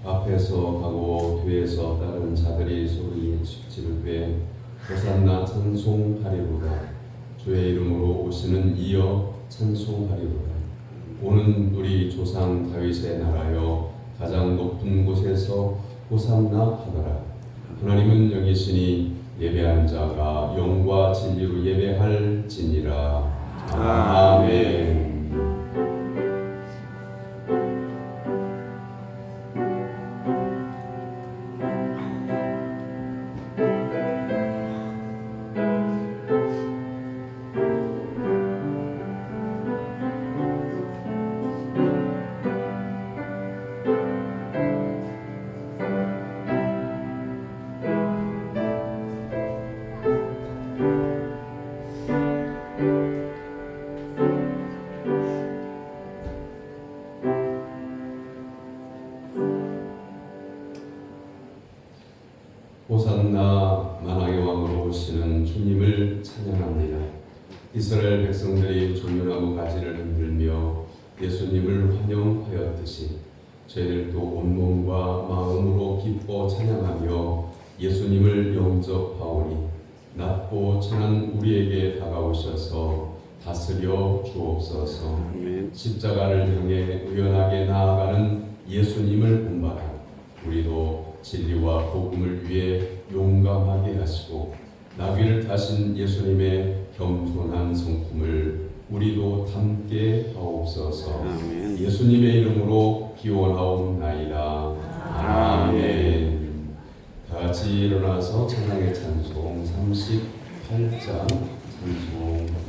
앞에서 가고 뒤에서 따르는 자들이 소리 지르되 호산나 찬송하리로다. 주의 이름으로 오시는 이여 찬송하리로다. 오는 우리 조상 다윗의 나라여 가장 높은 곳에서 호산나 하더라. 하나님은 영이시니 예배하는 자가 영과 진리로 예배할지니라. 아멘. 호산나 만왕의 왕으로 오시는 주님을 찬양합니다. 이스라엘 백성들이 종려나무 가지를 흔들며 예수님을 환영하였듯이 저희들도 온몸과 마음으로 기뻐 찬양하며 예수님을 영접하오니 낮고 천한 우리에게 다가오셔서 다스려 주옵소서. 십자가를 향해 의연하게 나아가는 예수님을 본받아 우리도 진리와 복음을 위해 용감하게 하시고 나귀를 타신 예수님의 겸손한 성품을 우리도 담게 하옵소서. 아멘. 예수님의 이름으로 기원하옵나이다. 아멘. 다 같이 일어나서 찬양의 찬송 38장 찬송합니다.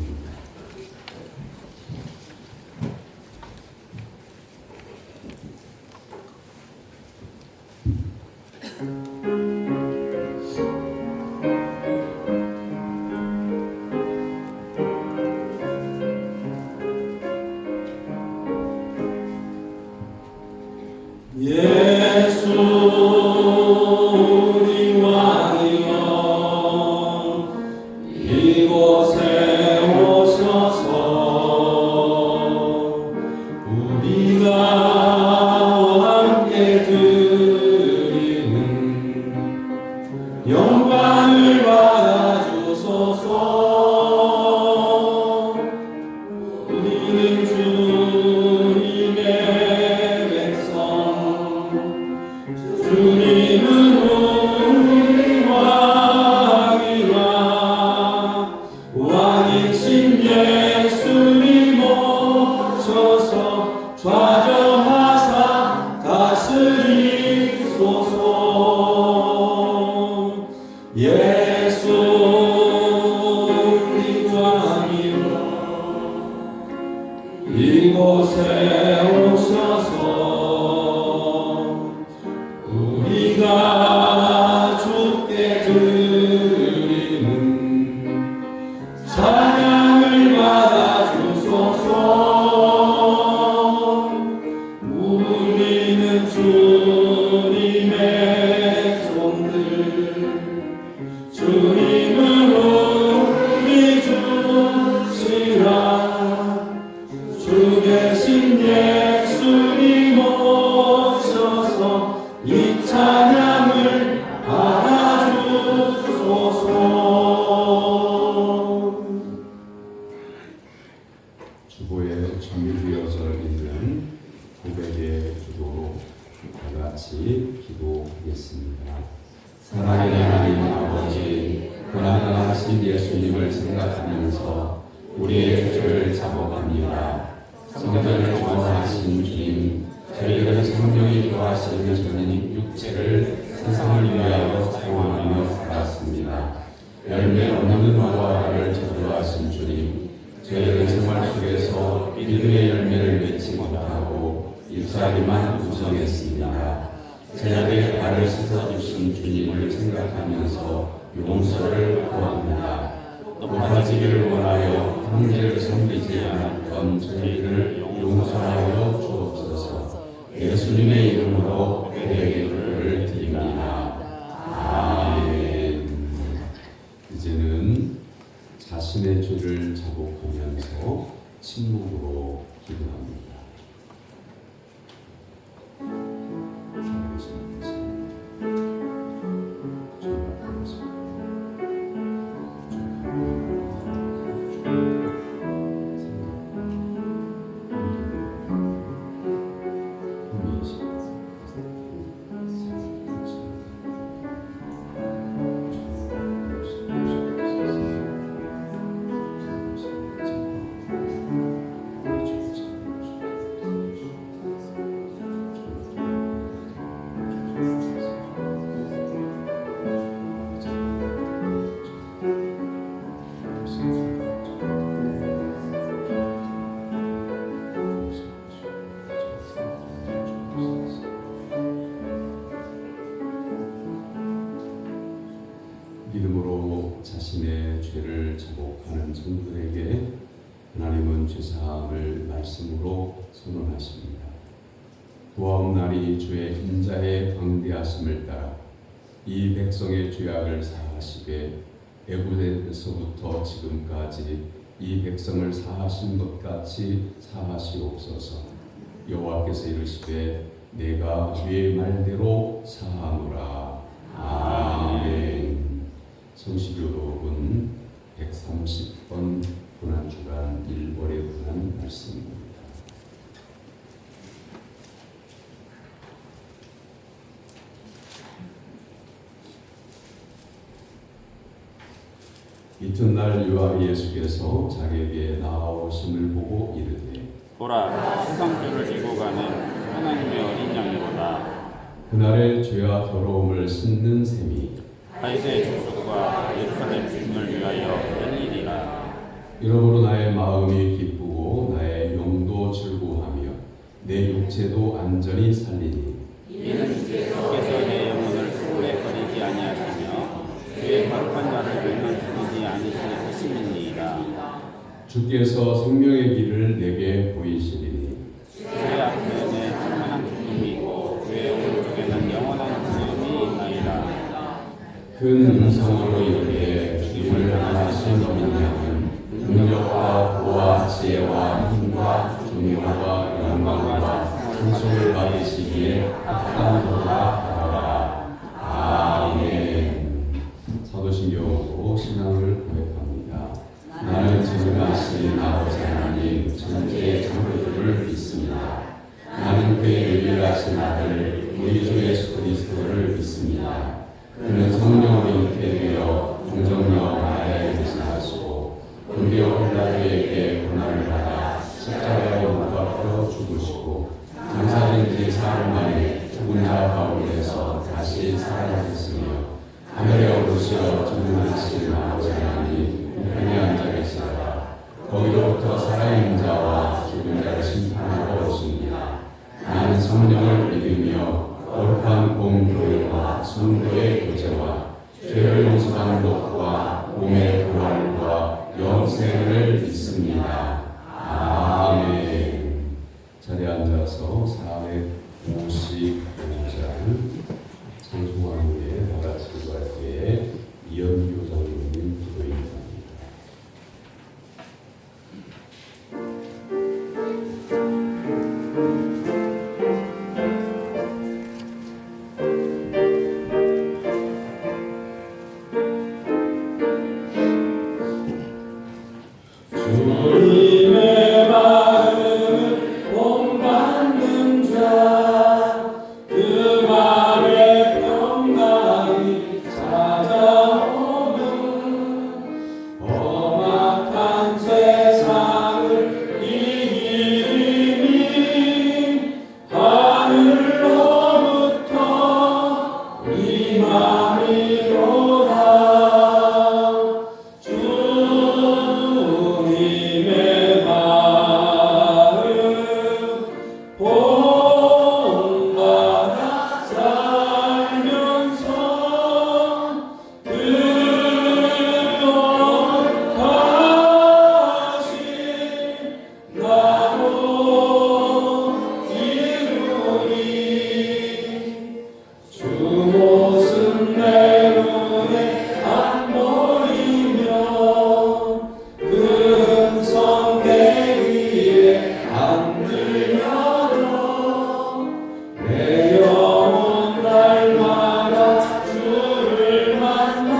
이곳에 오셔서 우리가 주께 드리는 찬양을 받아 주소서. 우리는 주님의 종들, 주님은 우리 주시라. 주 계신 예수님 오셔서 이 찬양을 받아주소서. 주보에 준비되어져 있는 고백의 기도로 다 같이 기도하겠습니다. 사랑의 하나님 아버지, 고난당하신 예수님을 생각하면서 우리의 죄를 자복합니다. 성전을 구원하신 주님, 저희들은 성령이 구하시는 주님 육체를 세상을 위하여 사용하며 살았습니다. 열매 없는 무화과를 저주하신 주님, 저희들은 생활 속에서 믿음의 열매를 맺지 못하고 잎사귀만 우성했습니다. 제자들의 발을 씻어주신 주님을 생각하면서 용서를 구합니다. 높아지기를 원하여 형제를 섬기지 않았던 저희를 용서하여 주옵소서. 예수님의 이름으로 기도를 드립니다. 아멘. 이제는 자신의 죄를 자복하면서 침묵으로 기도합니다. 살아계신 주를 자복하는 성도들에게 하나님은 죄사함을 말씀으로 선언하십니다. 도와온 날이 주의 인자의 광대하심을 따라 이 백성의 죄악을 사하시되 애굽에서부터 지금까지 이 백성을 사하신 것 같이 사하시옵소서. 여호와께서 이르시되 내가 네 말대로 사하노라. 아멘. 성시교독은 130번 고난주간 1월에 관한 말씀입니다. 이튿날 유아 예수께서 자기에게 나아오심을 보고 이르되 보라, 세상죄를 지고 가는 하나님의 어린 양이로다. 그날의 죄와 더러움을 씻는 셈이 다윗의 족속과 예루살렘 주민을 위하여 열리리라. 이러므로 나의 마음이 기쁘고 나의 영도 즐거워하며 내 육체도 안전히 살리니 이는 주께서 내 영혼을 수고에 버리지 아니하시며 주의 거룩한 자를 멸망시키지 않으실 것임이니이다. 주께서 생명의 길을 내게 보이시리니 주의 앞에는 충만한 기쁨이 있고 주의 오른쪽에는 영원한 구원이 있나이다. 큰 음성으로 이르되 주님을 향하신 어린 양은 능력과 보와 지혜와 힘과 존귀와 영광과 찬송을 받으시기에 합당하도다 하라. 아멘. 사도신경으로 신앙을 고백합니다. 나는 전능하신 아버지 하나님 천지의 창조주를 믿습니다. 나는 그의 유일하신 아들 우리 주 예수 그리스도를 믿습니다. 그는 성령으로 잉태되어 동정녀 마리아에 계시하시고 본디오 빌라도에게 고난을 받아 십자가에 못 박혀 죽으시고 장사된 지 사흘 만에 죽은 자 가운데서 다시 살아나셨으며 하늘에 오르시어 전능하신 아버지 하나님 우편에 앉아 계시다가 거기로부터 살아있는 자와 죽은 자를 심판하러 오십니다. 나는 성령을 믿으며 거룩한 공교회와 성도의 교제와 죄를 용서하는 것과 몸의 부활과 영생을 믿습니다. 아멘. 자리에 앉아서 455장 찬송한 후에 다같이 기도할 때에 이연규 장로님 기도입니다. 주님의 마음을 본받는 자, 그 맘에 평강이 찾아오는 험악한 세상을 이기니 하늘로부터 임함이로다. 주님의 마음 본받아 살면서 뜻하신 나도 이루리. 주 모습 내 눈에 안 보이며 그 음성 내 귀에 안 들려도 내 영혼 날마다 주를 만나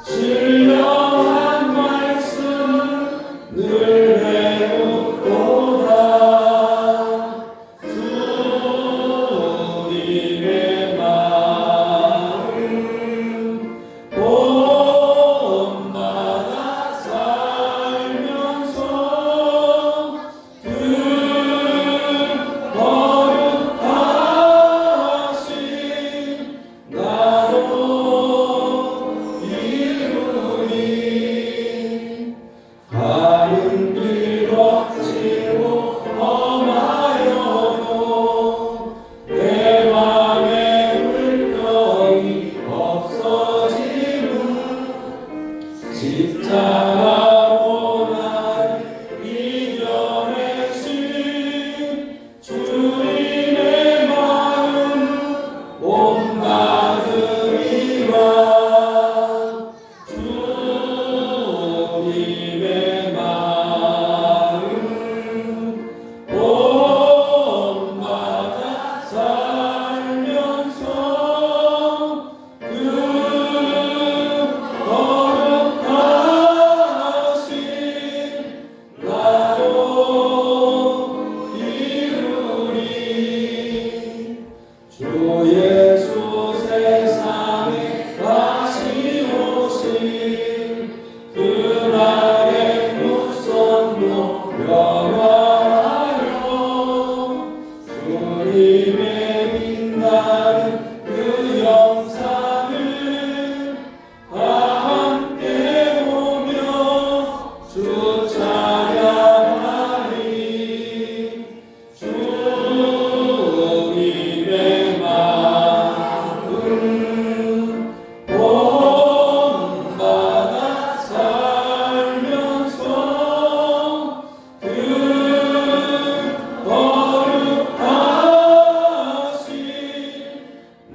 신령한 말씀 늘 배우도다. 주님의 마음 본받아 살면서 그 거룩한 주님의 빛나는 그 영상을 다 함께 보며 주 찬양하리. 주님의 마음 본받아 살면서 그 거룩하신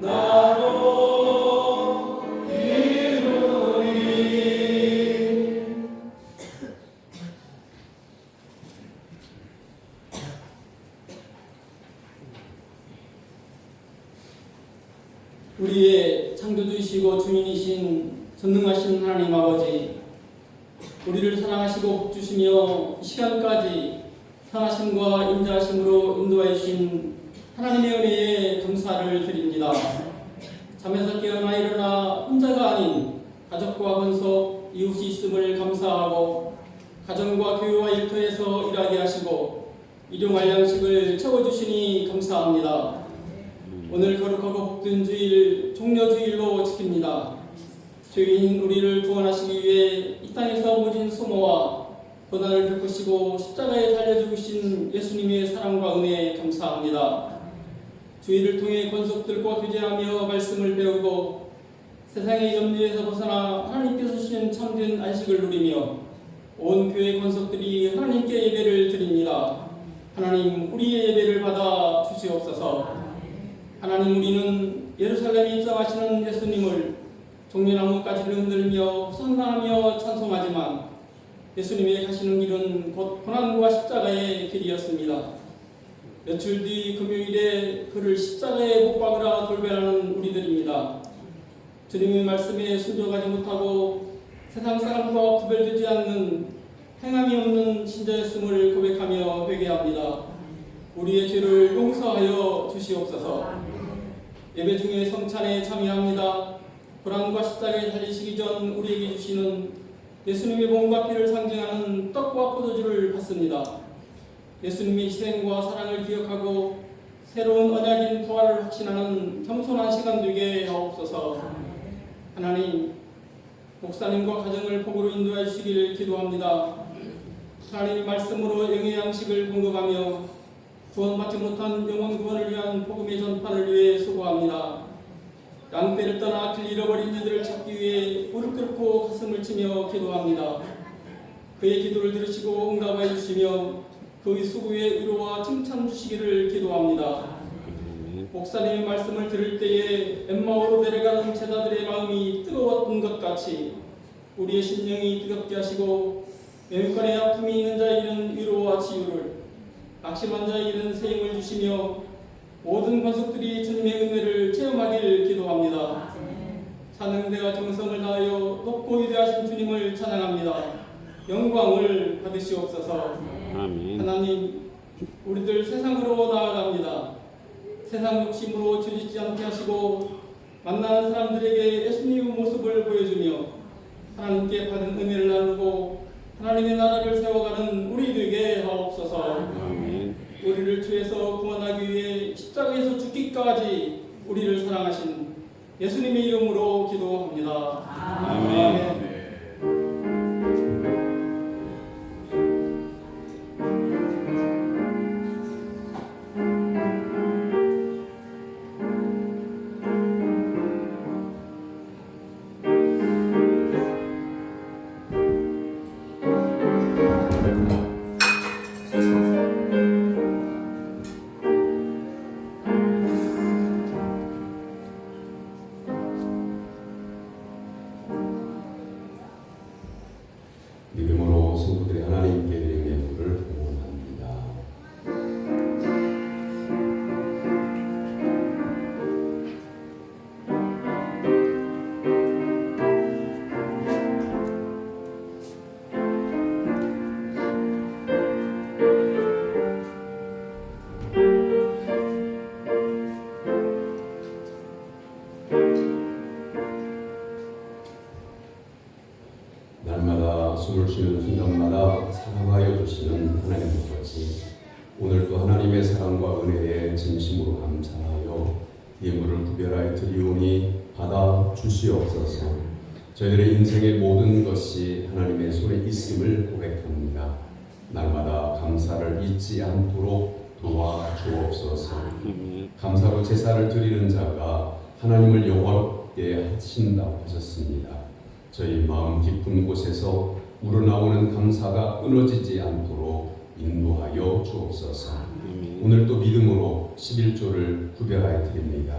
나로 이루리. 우리의 창조주이시고 주인이신 전능하신 하나님 아버지, 우리를 사랑하시고 복주시며 이 시간까지 선하심과 인자하심으로 인도해 주신 하나님의 은혜에 감사를 드립니다. 잠에서 깨어나 일어나 혼자가 아닌 가족과 번속, 이웃이 있음을 감사하고 가정과 교회와 일터에서 일하게 하시고 일용할 양식을 채워주시니 감사합니다. 오늘 거룩하고 복된 주일 종려주일로 지킵니다. 죄인 우리를 구원하시기 위해 이 땅에서 모진 수모와 고난을 겪으시고 십자가에 달려 죽으신 예수님의 사랑과 은혜에 감사합니다. 주일을 통해 권속들과 교제하며 말씀을 배우고 세상의 염려에서 벗어나 하나님께서 주신 참된 안식을 누리며 온 교회 권속들이 하나님께 예배를 드립니다. 하나님, 우리의 예배를 받아 주시옵소서. 하나님, 우리는 예루살렘에 입성하시는 예수님을 종려나무까지를 흔들며 선당하며 찬송하지만 예수님의 가시는 길은 곧 고난과 십자가의 길이었습니다. 며칠 뒤 금요일에 그를 십자가에 못 박으라 돌변하는 우리들입니다. 주님의 말씀에 순종하지 못하고 세상 사람과 구별되지 않는 행함이 없는 신자였음을 고백하며 회개합니다. 우리의 죄를 용서하여 주시옵소서. 예배 중에 성찬에 참여합니다. 고난과 십자가에 달리시기 전 우리에게 주시는 예수님의 몸과 피를 상징하는 떡과 포도주를 받습니다. 예수님의 희생과 사랑을 기억하고 새로운 언약인 부활을 확신하는 겸손한 시간 되게 하옵소서. 하나님, 목사님과 가정을 복으로 인도해 주시길 기도합니다. 하나님의 말씀으로 영의 양식을 공급하며 구원받지 못한 영혼 구원을 위한 복음의 전파를 위해 수고합니다. 양떼를 떠나 길 잃어버린 이들을 찾기 위해 무릎 꿇고 가슴을 치며 기도합니다. 그의 기도를 들으시고 응답해 주시며 그의 수고에 위로와 칭찬 주시기를 기도합니다. 목사님의 말씀을 들을 때에 엠마오로 내려가는 제자들의 마음이 뜨거웠던 것 같이 우리의 심령이 뜨겁게 하시고 영육간에 아픔이 있는 자에게는 위로와 치유를, 낙심한 자에게는 새 힘을 주시며 모든 권속들이 주님의 은혜를 체험하길 기도합니다. 찬양대와 정성을 다하여 높고 위대하신 주님을 찬양합니다. 영광을 받으시옵소서. 아멘. 하나님, 우리들 세상으로 나아갑니다. 세상 욕심으로 죄짓지 않게 하시고 만나는 사람들에게 예수님의 모습을 보여주며 하나님께 받은 은혜를 나누고 하나님의 나라를 세워가는 우리 되게 하옵소서. 아멘. 우리를 죄에서 구원하기 위해 십자가에서 죽기까지 우리를 사랑하신 예수님의 이름으로 기도합니다. 아멘. 믿음으로 성도들이 하나님께 드린 예물을 봉헌합니다. 날마다 숨을 쉬는 순간마다 사랑하여 주시는 하나님 아버지, 오늘도 하나님의 사랑과 은혜에 진심으로 감사하여 예물을 구별하여 드리오니 받아 주시옵소서. 저희들의 인생의 모든 것이 하나님의 손에 있음을 고백합니다. 날마다 감사를 잊지 않도록 도와주옵소서. 감사로 제사를 드리는 자가 하나님을 영화롭게 하신다고 하셨습니다. 저희 마음 깊은 곳에서 우러나오는 감사가 끊어지지 않도록 인도하여 주옵소서. 오늘도 믿음으로 11조를 구별하여 드립니다.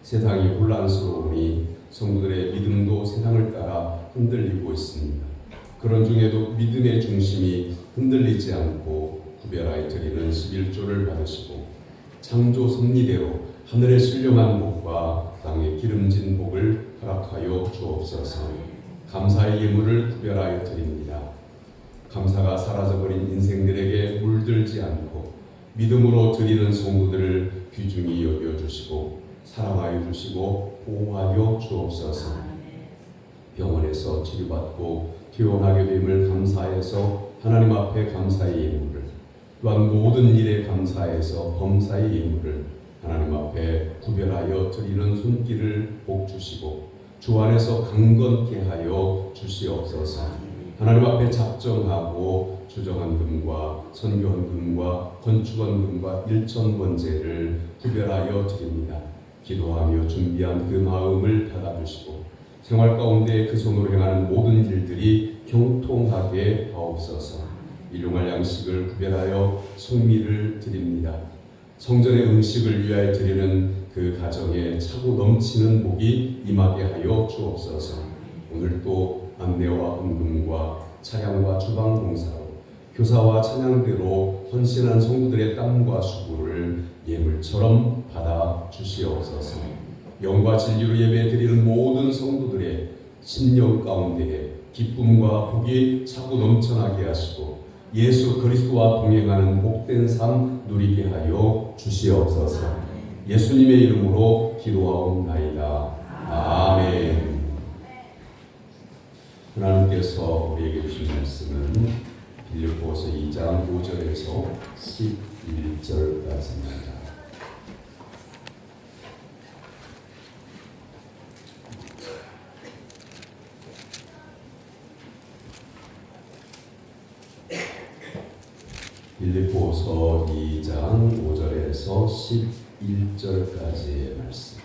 세상이 혼란스러우니 성도들의 믿음도 세상을 따라 흔들리고 있습니다. 그런 중에도 믿음의 중심이 흔들리지 않고 구별하여 드리는 11조를 받으시고 창조 섭리대로 하늘의 신령한 복과 땅의 기름진 복을 허락하여 주옵소서. 감사의 예물을 구별하여 드립니다. 감사가 사라져버린 인생들에게 물들지 않고 믿음으로 드리는 성도들을 귀중히 여겨주시고 사랑하여 주시고 보호하여 주옵소서. 병원에서 치료받고 퇴원하게 됨을 감사해서 하나님 앞에 감사의 예물을, 또한 모든 일에 감사해서 범사의 예물을 하나님 앞에 구별하여 드리는 손길을 복주시고 주 안에서 강건케 하여 주시옵소서. 하나님 앞에 작정하고 주정헌금과 선교헌금과 건축헌금과 일천번제를 구별하여 드립니다. 기도하며 준비한 그 마음을 받아주시고 생활 가운데 그 손으로 행하는 모든 일들이 경통하게 하옵소서. 일용할 양식을 구별하여 성미를 드립니다. 성전의 음식을 위하여 드리는 그 가정에 차고 넘치는 복이 임하게 하여 주옵소서. 오늘도 안내와 헌금과 차량과 주방 봉사로 교사와 찬양대로 헌신한 성도들의 땀과 수고를 예물처럼 받아 주시옵소서. 영과 진리로 예배 드리는 모든 성도들의 심령 가운데에 기쁨과 복이 차고 넘쳐나게 하시고 예수 그리스도와 동행하는 복된 삶 누리게 하여 주시옵소서. 예수님의 이름으로 기도하옵나이다. 아멘. 하나님께서 우리에게 주신 말씀은 빌립보서 2장 5절에서 11절까지입니다. 빌립보서 2장 5절에서 11절까지의 말씀.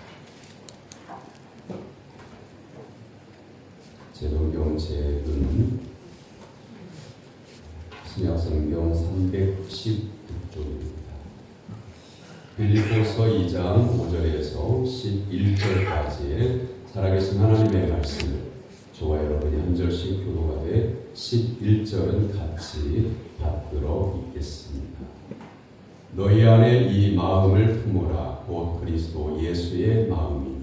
제동경 책은 신약성경 319쪽입니다. 빌립보서 2장 5절에서 11절까지의 살아계신 하나님의 말씀을 저와 여러분이 한 절씩 교도하되 11절은 같이 받들어 읽겠습니다. 너희 안에 이 마음을 품으라. 곧 그리스도 예수의 마음이니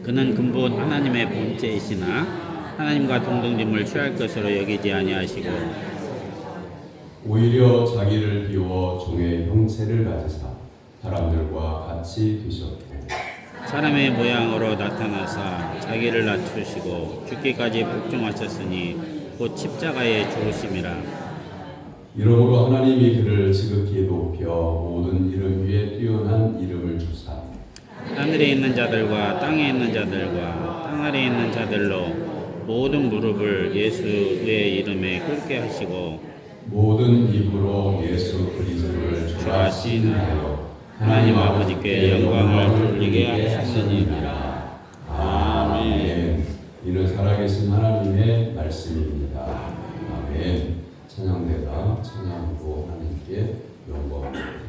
그는 근본 하나님의 본체이시나 하나님과 동등됨을 취할 것으로 여기지 아니하시고 오히려 자기를 비워 종의 형체를 가지사 사람들과 같이 되셨고 사람의 모양으로 나타나사 자기를 낮추시고 죽기까지 복종하셨으니 곧 십자가에 죽으심이라. 이러므로 하나님이 그를 지극히 높여 모든 이름 위에 뛰어난 이름을 주사 하늘에 있는 자들과 땅에 있는 자들과 땅 아래에 있는 자들로 모든 무릎을 예수의 이름에 꿇게 하시고 모든 입으로 예수 그리스도를 주하신 하여 하나님 아버지께 영광을 돌리게 하셨느니라. 아멘. 이는 살아계신 하나님의 말씀입니다. 아멘. 찬양대가 찬양으로 하나님께 영광을 드립니다.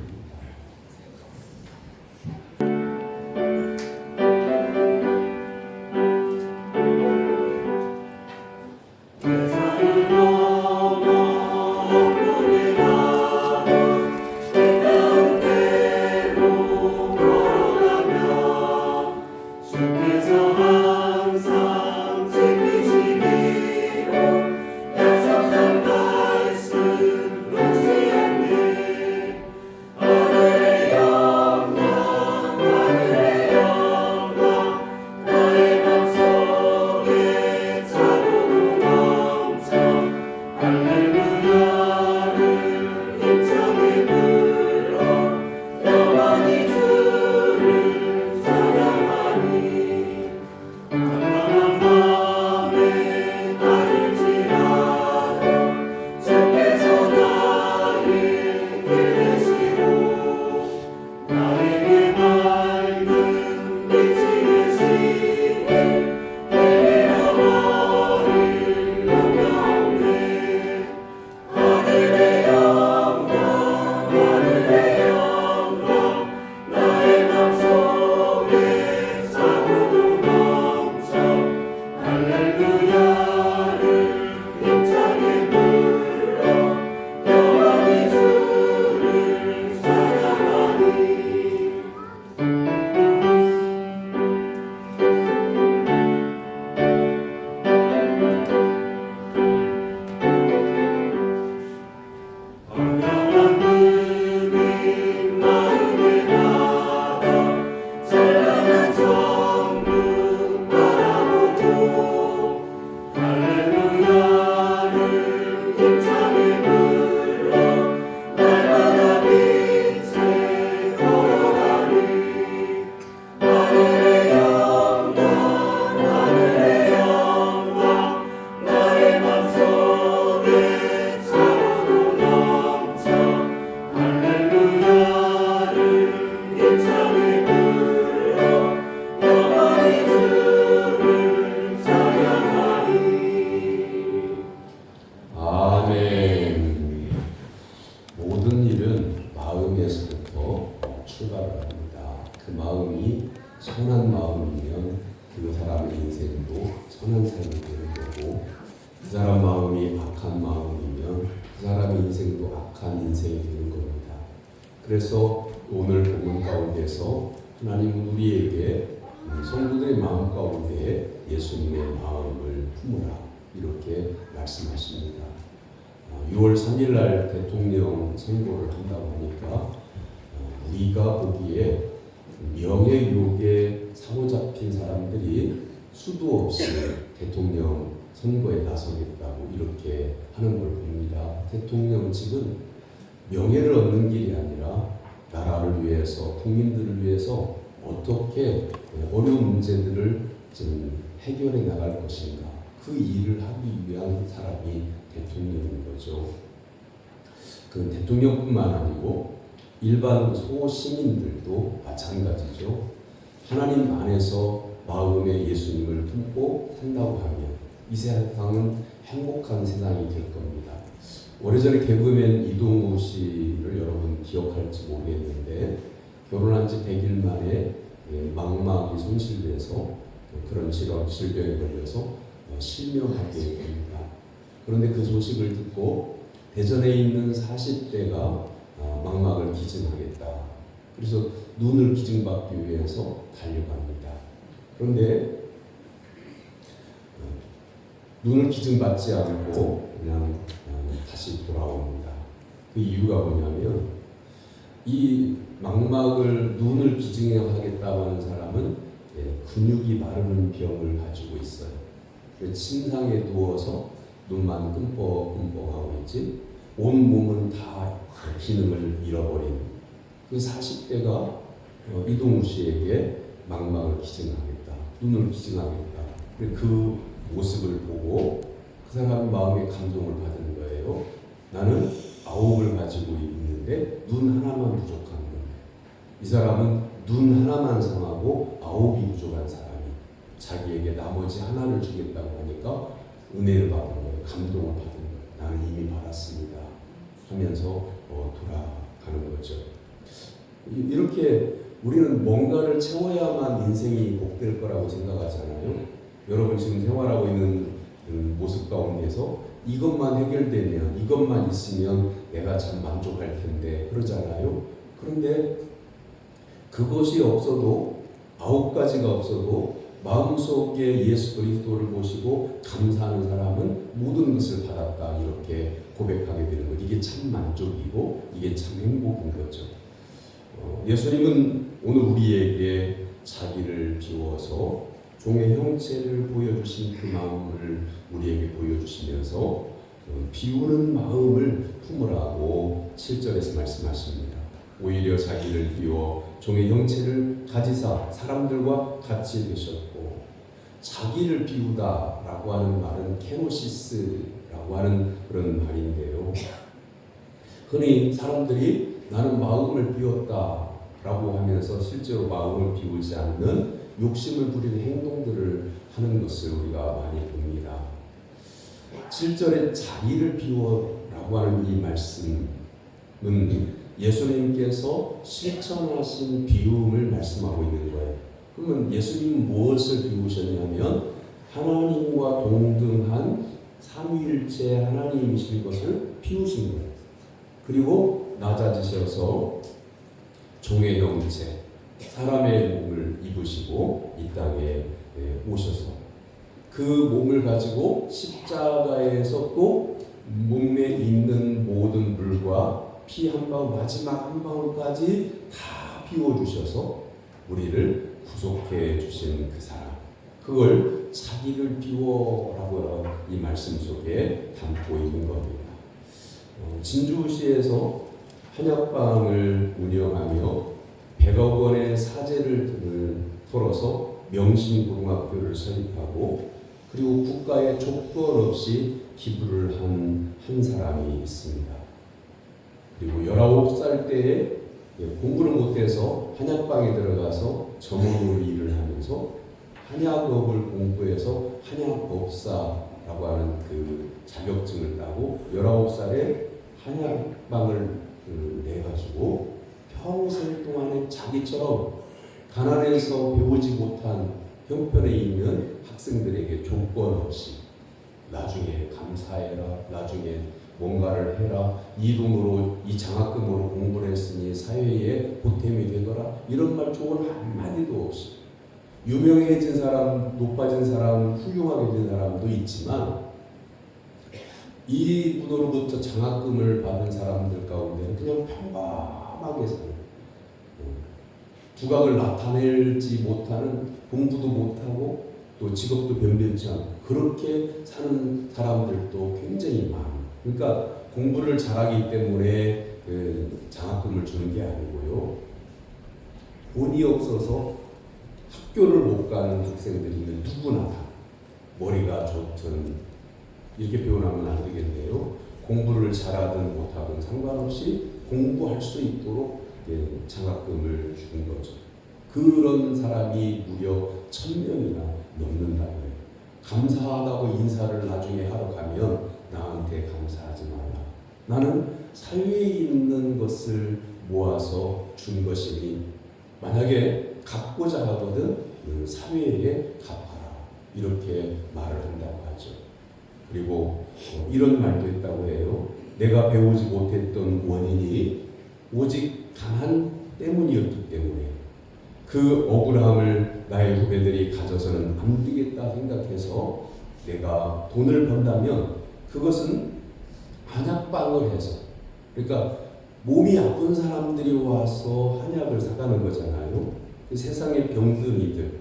겁니다. 그 마음이 선한 마음이면 그 사람의 인생도 선한 삶이 되는 거고, 그 사람 마음이 악한 마음이면 그 사람의 인생도 악한 인생이 되는 겁니다. 그래서 오늘 본문 가운데서 하나님은 우리에게 성도들의 마음 가운데 예수님의 마음을 품으라 이렇게 말씀하십니다. 6월 3일 날 대통령 선거를 한다고 하니까 우리가 보기에 명예욕에 사로잡힌 사람들이 수도 없이 대통령 선거에 나서겠다고 이렇게 하는 걸 봅니다. 대통령직은 명예를 얻는 길이 아니라 나라를 위해서, 국민들을 위해서 어떻게 어려운 문제들을 좀 해결해 나갈 것인가, 그 일을 하기 위한 사람이 대통령인 거죠. 그 대통령뿐만 아니고 일반 소시민들도 마찬가지죠. 하나님 안에서 마음에 예수님을 품고 산다고 하면 이 세상은 행복한 세상이 될 겁니다. 오래전에 개그맨 이동우 씨를 여러분 기억할지 모르겠는데 결혼한 지 100일 만에 망막이 손실돼서 그런 질병에 걸려서 실명하게 됩니다. 그런데 그 소식을 듣고 대전에 있는 40대가 망막을 기증하겠다. 그래서 눈을 기증받기 위해서 달려갑니다. 그런데 눈을 기증받지 않고 그냥 다시 돌아옵니다. 그 이유가 뭐냐면 이 망막을 눈을 기증하겠다고 하는 사람은 근육이 마르는 병을 가지고 있어요. 침상에 누워서 눈만 끔뻑끔뻑하고 있지 온 몸은 다 기능을 잃어버린 그 40대가 이동우 씨에게 망막을 기증하겠다, 눈을 기증하겠다. 그 모습을 보고 그 사람 마음에 감동을 받은 거예요. 나는 9을 가지고 있는데 눈 하나만 부족한 거예요. 이 사람은 눈 하나만 상하고 9이 부족한 사람이 자기에게 나머지 하나를 주겠다고 하니까 은혜를 받은 거예요. 감동을 받은 거예요. 나는 이미 받았습니다 하면서 돌아가는 거죠. 이렇게 우리는 뭔가를 채워야만 인생이 복될 거라고 생각하잖아요. 여러분 지금 생활하고 있는 모습 가운데서 이것만 해결되면, 이것만 있으면 내가 참 만족할 텐데 그러잖아요. 그런데 그것이 없어도, 9가지가 없어도 마음속에 예수 그리스도를 보시고 감사하는 사람은 모든 것을 받았다 이렇게 고백하게 되는 것. 이게 참 만족이고 이게 참 행복인 거죠. 예수님은 오늘 우리에게 자기를 비워서 종의 형체를 보여주신 그 마음을 우리에게 보여주시면서 비우는 마음을 품으라고 7절에서 말씀하십니다. 오히려 자기를 비워 종의 형체를 가지사 사람들과 같이 계셨고, 자기를 비우다라고 하는 말은 케노시스라고 하는 그런 말인데요. 흔히 사람들이 나는 마음을 비웠다라고 하면서 실제로 마음을 비우지 않는 욕심을 부리는 행동들을 하는 것을 우리가 많이 봅니다. 7절에 자기를 비워라고 하는 이 말씀은 예수님께서 실천하신 비움을 말씀하고 있는 거예요. 그러면 예수님은 무엇을 비우셨냐면 하나님과 동등한 삼위일체 하나님이신 것을 비우신 거예요. 그리고 낮아지셔서 종의 형체, 사람의 몸을 입으시고 이 땅에 오셔서 그 몸을 가지고 십자가에서 또 몸에 있는 모든 물과 피 한 방울, 마지막 한 방울까지 다 비워주셔서 우리를 구속해 주신 그 사람, 그걸 자기를 비워라고 이 말씀 속에 담고 있는 겁니다. 진주시에서 한약방을 운영하며 100억 원의 사재를 털어서 명신고등학교를 설립하고 그리고 국가에 조건 없이 기부를 한 사람이 있습니다. 그리고 19살 때에 공부를 못해서 한약방에 들어가서 점원으로 일을 하면서 한약업을 공부해서 한약법사라고 하는 그 자격증을 따고 19살에 한약방을 내가지고 평생 동안에 자기처럼 가난해서 배우지 못한 형편에 있는 학생들에게 조건 없이 나중에 감사해라, 나중에 뭔가를 해라, 이 돈으로 이 장학금으로 공부를 했으니 사회에 보탬이 되거라, 이런 말 조언 한마디도 없이 유명해진 사람, 높아진 사람, 훌륭하게 된 사람도 있지만 이분으로부터 장학금을 받은 사람들 가운데는 그냥 평범하게 사는, 두각을 나타낼지 못하는, 공부도 못하고 또 직업도 변변치 않고 그렇게 사는 사람들도 굉장히 많아요. 그러니까 공부를 잘하기 때문에 장학금을 주는 게 아니고요, 돈이 없어서 학교를 못 가는 학생들이면 누구나 다 머리가 좋든, 이렇게 표현하면 안 되겠네요. 공부를 잘하든 못하든 상관없이 공부할 수 있도록 장학금을 주는 거죠. 그런 사람이 무려 1000명이나 넘는다고 해요. 감사하다고 인사를 나중에 하러 가면 나한테 감사하지 마라. 나는 사회에 있는 것을 모아서 준 것이니 만약에 갚고자 하거든 사회에 갚아라. 이렇게 말을 한다고 하죠. 그리고 이런 말도 있다고 해요. 내가 배우지 못했던 원인이 오직 가난 때문이었기 때문에 그 억울함을 나의 후배들이 가져서는 안 되겠다 생각해서 내가 돈을 번다면 그것은 한약방을 해서, 그러니까 몸이 아픈 사람들이 와서 한약을 사가는 거잖아요. 그 세상의 병든이들,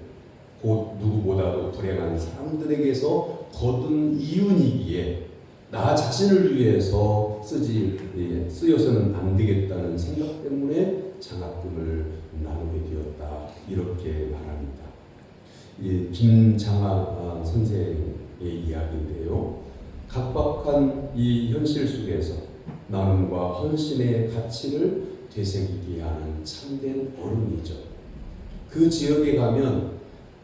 곧 누구보다도 불행한 사람들에게서 거둔 이윤이기에 나 자신을 위해서 쓰여서는 안 되겠다는 생각 때문에 장학금을 나누게 되었다, 이렇게 말합니다. 김장하 선생의 이야기인데요. 각박한 이 현실 속에서 나눔과 헌신의 가치를 되새기게 하는 참된 어른이죠. 그 지역에 가면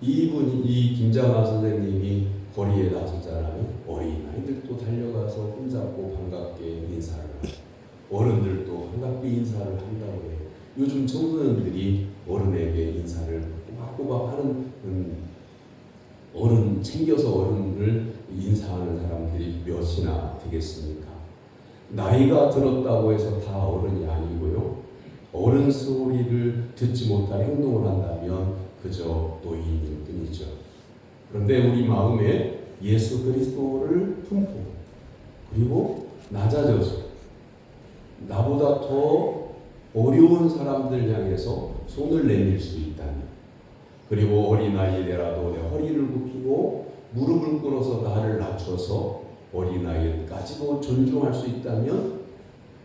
이 김장하 선생님이 거리에 나서잖아요. 어린아이들도 달려가서 손잡고 반갑게 인사를 하고 어른들도 반갑게 인사를 한다고 해요. 요즘 청소년들이 어른에게 인사를 꼬박꼬박 하는, 어른 챙겨서 어른을 인사하는 사람들이 몇이나 되겠습니까? 나이가 들었다고 해서 다 어른이 아니고요, 어른 소리를 듣지 못할 행동을 한다면 그저 노인일 뿐이죠. 그런데 우리 마음에 예수 그리스도를 품고 그리고 낮아져서 나보다 더 어려운 사람들 향해서 손을 내밀 수 있다면, 그리고 어린아이라도 내 허리를 굽히고 무릎을 꿇어서 나를 낮춰서 어린아이까지도 존중할 수 있다면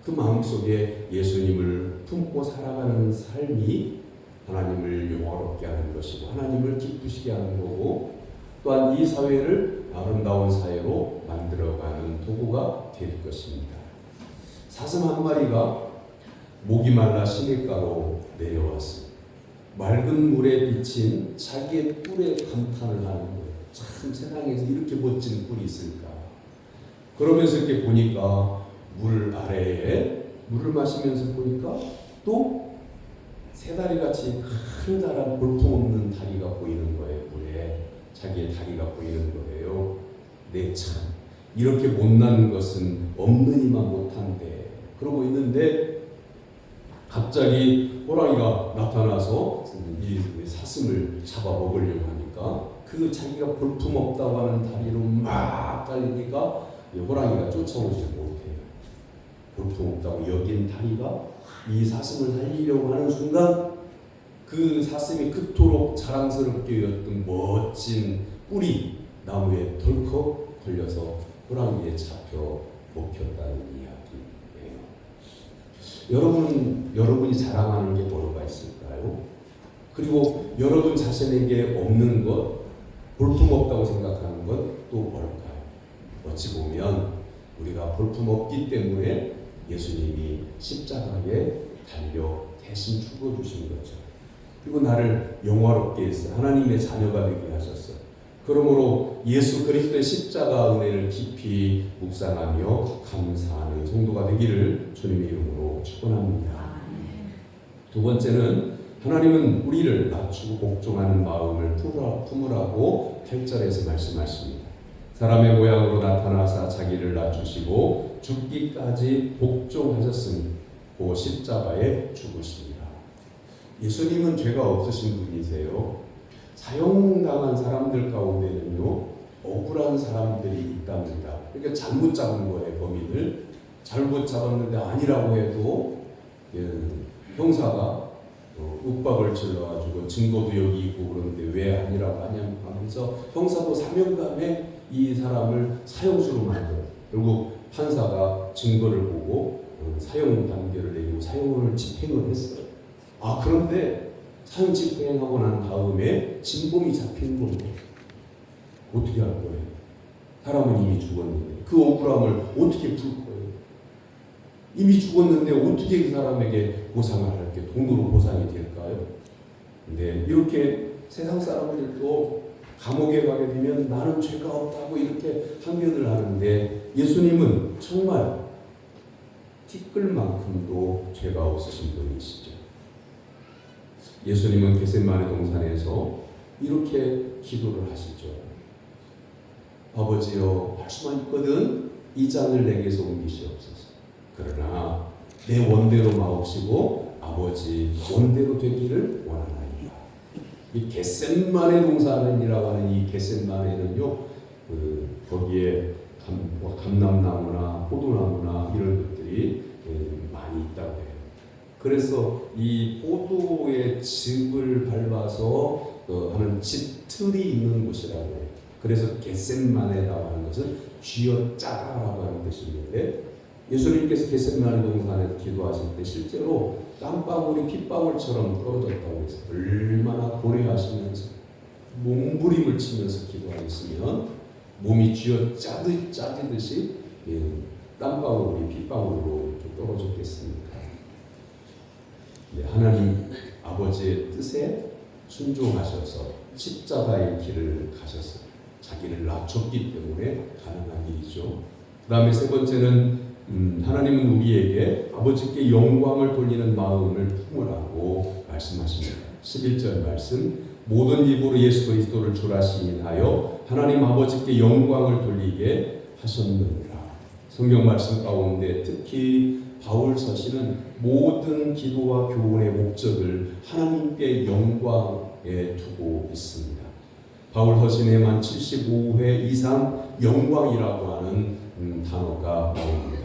그 마음속에 예수님을 품고 살아가는 삶이 하나님을 영화롭게 하는 것이고 하나님을 기쁘시게 하는 거고, 또한 이 사회를 아름다운 사회로 만들어가는 도구가 될 것입니다. 사슴 한 마리가 목이 말라 시냇가로 내려왔습니다. 맑은 물에 비친 자기의 뿔에 감탄을 하는 거예요. 참 세상에서 이렇게 멋진 뿔이 있을까. 그러면서 이렇게 보니까 물 아래에 물을 마시면서 보니까 또 세 다리같이 큰다란 볼품없는 다리가 보이는 거예요. 물에 자기의 다리가 보이는 거예요. 네, 참 이렇게 못난 것은 없는 이만 못한데, 그러고 있는데 갑자기 호랑이가 나타나서 이 사슴을 잡아먹으려고 하니까 그 자기가 볼품없다고 하는 다리로 막 달리니까 호랑이가 쫓아오지 못해요. 볼품없다고 여긴 다리가 이 사슴을 살리려고 하는 순간 그 사슴이 그토록 자랑스럽게 여겼던 멋진 뿔이 나무에 덜컥 걸려서 호랑이에 잡혀 먹혔다는 이야기예요. 여러분이 자랑하는 게 뭐가 있을까요? 그리고 여러분 자신에게 없는 것, 볼품없다고 생각하는 것 또 뭘까요? 어찌 보면 우리가 볼품없기 때문에 예수님이 십자가에 달려 대신 죽어주신 거죠. 그리고 나를 영화롭게 했어요. 하나님의 자녀가 되게 하셨어요. 그러므로 예수 그리스도의 십자가 은혜를 깊이 묵상하며 감사하는 성도가 되기를 주님의 이름으로 축원합니다. 두 번째는 하나님은 우리를 낮추고 복종하는 마음을 품으라고 8절에서 말씀하십니다. 사람의 모양으로 나타나사 자기를 낮추시고 죽기까지 복종하셨으니 그 십자가에 죽으십니다. 예수님은 죄가 없으신 분이세요. 사형당한 사람들 가운데는요, 억울한 사람들이 있답니다. 그러니까 잘못 잡은 거예요, 범인을. 잘못 잡았는데 아니라고 해도 형사가 윽박을 질러가지고 증거도 여기 있고 그런데 왜 아니라고 하면서 형사도 사명감에 이 사람을 사형수로 만들어요. 결국 판사가 증거를 보고 사형 단계를 내리고 사형을 집행을 했어요. 그런데 사형 집행하고 난 다음에 진범이 잡힌 건데 어떻게 할 거예요? 사람은 이미 죽었는데 그 억울함을 어떻게 풀 거예요? 이미 죽었는데 어떻게 그 사람에게 보상을 할게? 돈으로 보상이 될까요? 근데 이렇게 세상 사람들도 감옥에 가게 되면 나는 죄가 없다고 이렇게 항변을 하는데 예수님은 정말 티끌만큼도 죄가 없으신 분이시죠. 예수님은 겟세마네 동산에서 이렇게 기도를 하시죠. 아버지여, 할 수만 있거든 이 잔을 내게서 옮기시옵소서. 그러나 내 원대로 마옵시고 아버지 원대로 되기를 원하나이다. 이 겟세마네 동산이라고 하는 이 겟세마네는요, 거기에 감람나무나 포도나무나 이런 것들이 많이 있다고 해요. 그래서 이 포도의 즙을 밟아서 하는 짙틀이 있는 곳이라고 해요. 그래서 겟세마네라고 하는 것은 쥐어짜다라고 하는 뜻인데, 예수님께서 겟세마네 동산에서 기도하실 때 실제로 땀방울이 핏방울처럼 떨어졌다고 해서 얼마나 고뇌하시면서 몸부림을 치면서 기도하셨으면 몸이 쥐어짜듯이 땀방울이 핏방울로 이렇게 떨어졌겠습니까? 하나님 아버지의 뜻에 순종하셔서 십자가의 길을 가셨어요. 자기를 낮췄기 때문에 가능한 일이죠. 그 다음에 세 번째는 하나님은 우리에게 아버지께 영광을 돌리는 마음을 품으라고 말씀하십니다. 11절 말씀, 모든 입으로 예수 그리스도를 주라 시인하여 하나님 아버지께 영광을 돌리게 하셨느니라. 성경 말씀 가운데 특히 바울 서신은 모든 기도와 교훈의 목적을 하나님께 영광에 두고 있습니다. 바울 서신에만 75회 이상 영광이라고 하는 단어가 나옵니다.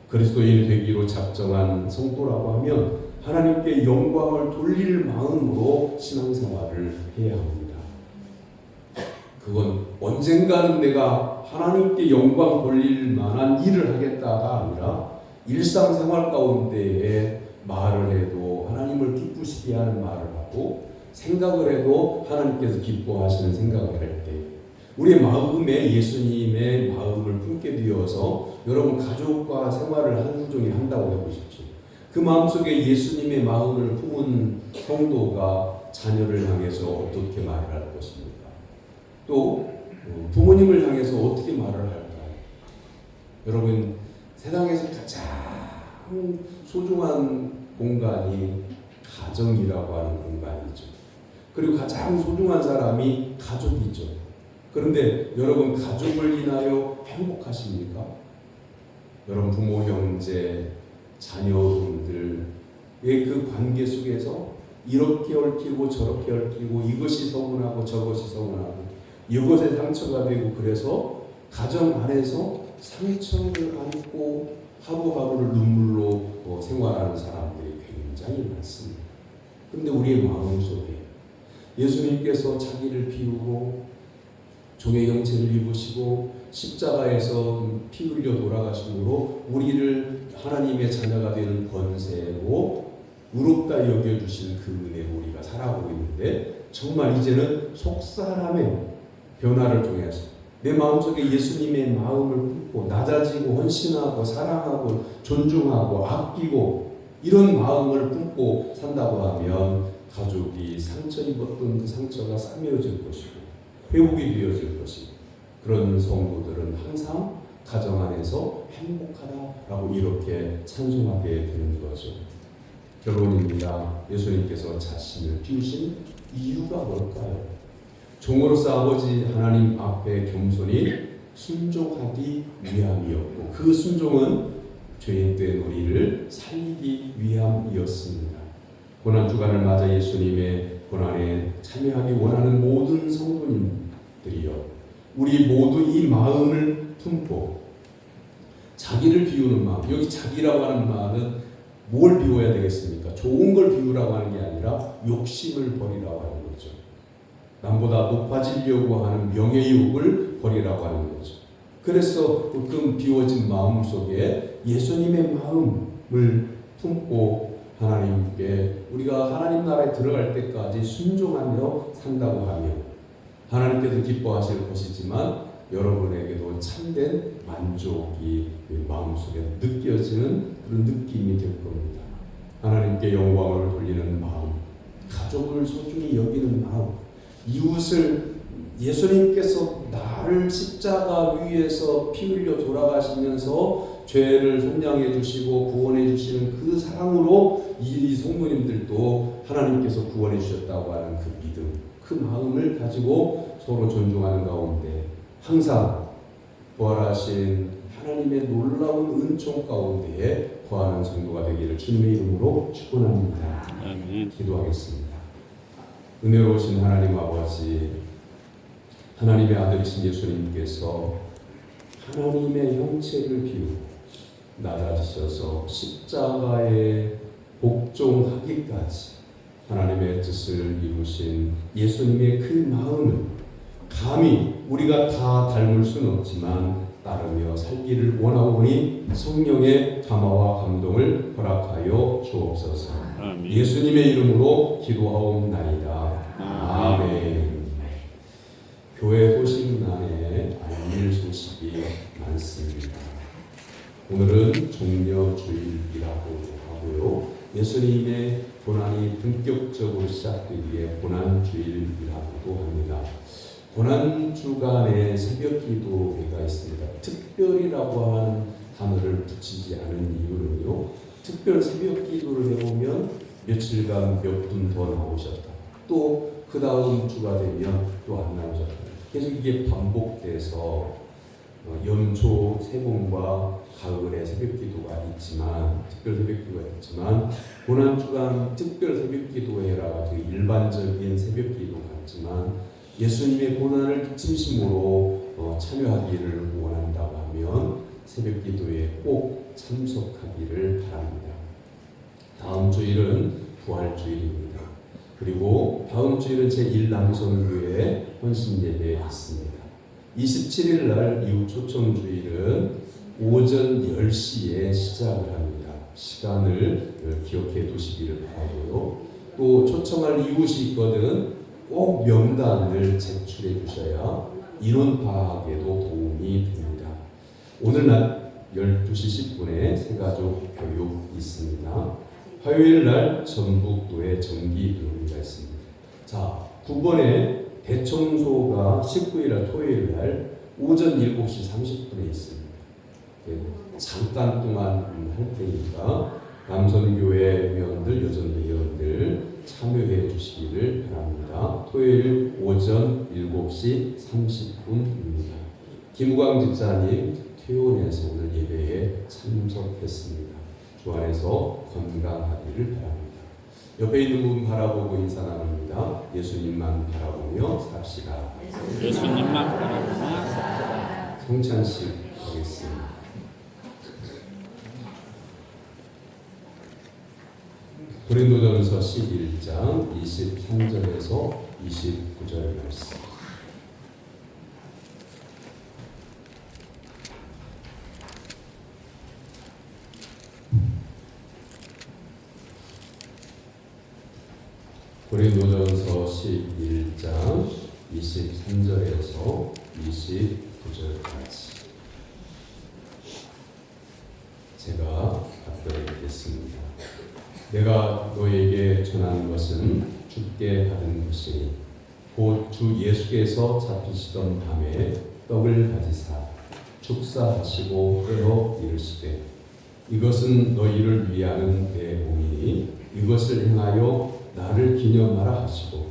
그리스도인 되기로 작정한 성도라고 하면 하나님께 영광을 돌릴 마음으로 신앙생활을 해야 합니다. 그건 언젠가는 내가 하나님께 영광 돌릴 만한 일을 하겠다가 아니라 일상생활 가운데에 말을 해도 하나님을 기쁘시게 하는 말을 하고 생각을 해도 하나님께서 기뻐하시는 생각을 할 때 우리의 마음에 예수님의 마음을 품게 되어서 여러분 가족과 생활을 하루 종일 한다고 해보십시오. 그 마음속에 예수님의 마음을 품은 성도가 자녀를 향해서 어떻게 말을 할 것입니까? 또 부모님을 향해서 어떻게 말을 할까요? 여러분 세상에서 가장 소중한 공간이 가정이라고 하는 공간이죠. 그리고 가장 소중한 사람이 가족이죠. 그런데 여러분 가족을 인하여 행복하십니까? 여러분 부모, 형제, 자녀분들의 그 관계 속에서 이렇게 얽히고 저렇게 얽히고 이것이 서운하고 저것이 서운하고 이것에 상처가 되고 그래서 가정 안에서 상처를 안고 하루하루를 눈물로 생활하는 사람들이 굉장히 많습니다. 그런데 우리의 마음속에 예수님께서 자기를 비우고 종의 형체를 입으시고 십자가에서 피 흘려 돌아가심으로 우리를 하나님의 자녀가 되는 권세로 의롭다 여겨주신 그 은혜로 우리가 살아가고 있는데 정말 이제는 속사람의 변화를 통해서 내 마음속에 예수님의 마음을 품고 낮아지고 헌신하고 사랑하고 존중하고 아끼고 이런 마음을 품고 산다고 하면 가족이 상처 입었던 그 상처가 싸매어질 것이고 회복이 되어질 것이고 그런 성도들은 항상 가정 안에서 행복하다라고 이렇게 찬송하게 되는 거죠. 결론입니다. 예수님께서 자신을 비우신 이유가 뭘까요? 종으로서 아버지 하나님 앞에 겸손히 순종하기 위함이었고, 그 순종은 죄인된 우리를 살리기 위함이었습니다. 고난주간을 맞아 예수님의 고난에 참여하기 원하는 모든 성도님들이요, 우리 모두 이 마음을 품고 자기를 비우는 마음, 여기 자기라고 하는 말은 뭘 비워야 되겠습니까? 좋은 걸 비우라고 하는 게 아니라 욕심을 버리라고 하는 거죠. 남보다 높아지려고 하는 명예욕을 버리라고 하는 거죠. 그래서 그 비워진 마음 속에 예수님의 마음을 품고 하나님께 우리가 하나님 나라에 들어갈 때까지 순종하며 산다고 하면 하나님께서 기뻐하실 것이지만 여러분에게도 참된 만족이 마음속에 느껴지는 그런 느낌이 될 겁니다. 하나님께 영광을 돌리는 마음, 가족을 소중히 여기는 마음, 이웃을 예수님께서 나를 십자가 위에서 피 흘려 돌아가시면서 죄를 속량해 주시고 구원해 주시는 그 사랑으로 이 성도님들도 하나님께서 구원해 주셨다고 하는 그 믿음, 그 마음을 가지고 서로 존중하는 가운데 항상 부활하신 하나님의 놀라운 은총 가운데에 거하는 성도가 되기를 주님의 이름으로 축원합니다. 기도하겠습니다. 은혜로우신 하나님 아버지, 하나님의 아들이신 예수님께서 하나님의 형체를 비우고 낮아지셔서 십자가에 복종하기까지 하나님의 뜻을 이루신 예수님의 그 마음을 감히 우리가 다 닮을 수는 없지만 따르며 살기를 원하오니 성령의 감화와 감동을 허락하여 주옵소서. 예수님의 이름으로 기도하옵나이다. 아멘. 교회 호식란에 알릴 소식이 많습니다. 오늘은 종려주일이라고 하고요, 예수님의 고난이 본격적으로 시작되기에 고난주일이라고도 합니다. 고난주간에 새벽기도회가 있습니다. 특별이라고 하는 단어를 붙이지 않은 이유는요, 특별 새벽기도를 해보면 며칠간 몇 분 더 나오셨다, 또 그 다음 주가 되면 또 안 나오셨다, 계속 이게 반복돼서 연초 세봉과 가을에 새벽기도가 있지만, 특별 새벽기도가 있지만, 고난주간 특별 새벽기도회라 그 일반적인 새벽기도 같지만 예수님의 고난을 진심으로 참여하기를 원한다고 하면 새벽기도에 꼭 참석하기를 바랍니다. 다음 주일은 부활주일입니다. 그리고 다음 주일은 제1남성교회 헌신예배 있습니다. 27일 날 이후 초청주일은 오전 10시에 시작을 합니다. 시간을 기억해 두시기를 바라고요. 또 초청할 이웃이 있거든 꼭 명단을 제출해 주셔야 인원 파악에도 도움이 됩니다. 오늘 낮 12시 10분에 새가족 교육 있습니다. 화요일 날 전북도에 정기 교육이 있습니다. 자, 9번에 대청소가 19일 날 토요일 날 오전 7시 30분에 있습니다. 잠깐 동안 할 테니까 남선교회 회원들, 여전회원들 참여해 주시기를 바랍니다. 토요일 오전 7시 30분입니다. 김우광 집사님 퇴원해서 오늘 예배에 참석했습니다. 주 안에서 건강하기를 바랍니다. 옆에 있는 분 바라보고 인사 나눕니다. 예수님만 바라보며 삽시다. 예수님만 바라보며 삽시다. 성찬식 하겠습니다. 고린도전서 11장 23절에서 29절 말씀. 고린도전서 11장 23절에서 29절까지 제가 답변드리겠습니다. 내가 너에게 전한 것은 주께 받은 것이니 곧 주 예수께서 잡히시던 밤에 떡을 가지사 축사하시고 떼어 이르시되 이것은 너희를 위하는 내 몸이니 이것을 행하여 나를 기념하라 하시고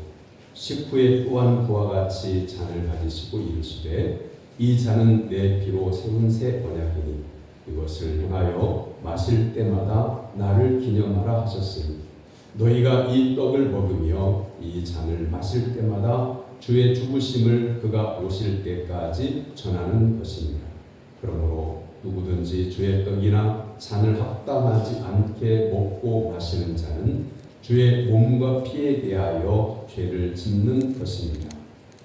식후에 또한 그와 같이 잔을 가지시고 이르시되 이 잔은 내 피로 세운 새 언약이니 이것을 행하여 마실 때마다 나를 기념하라 하셨으니 너희가 이 떡을 먹으며 이 잔을 마실 때마다 주의 죽으심을 그가 오실 때까지 전하는 것입니다. 그러므로 누구든지 주의 떡이나 잔을 합당하지 않게 먹고 마시는 자는 주의 몸과 피에 대하여 죄를 짓는 것입니다.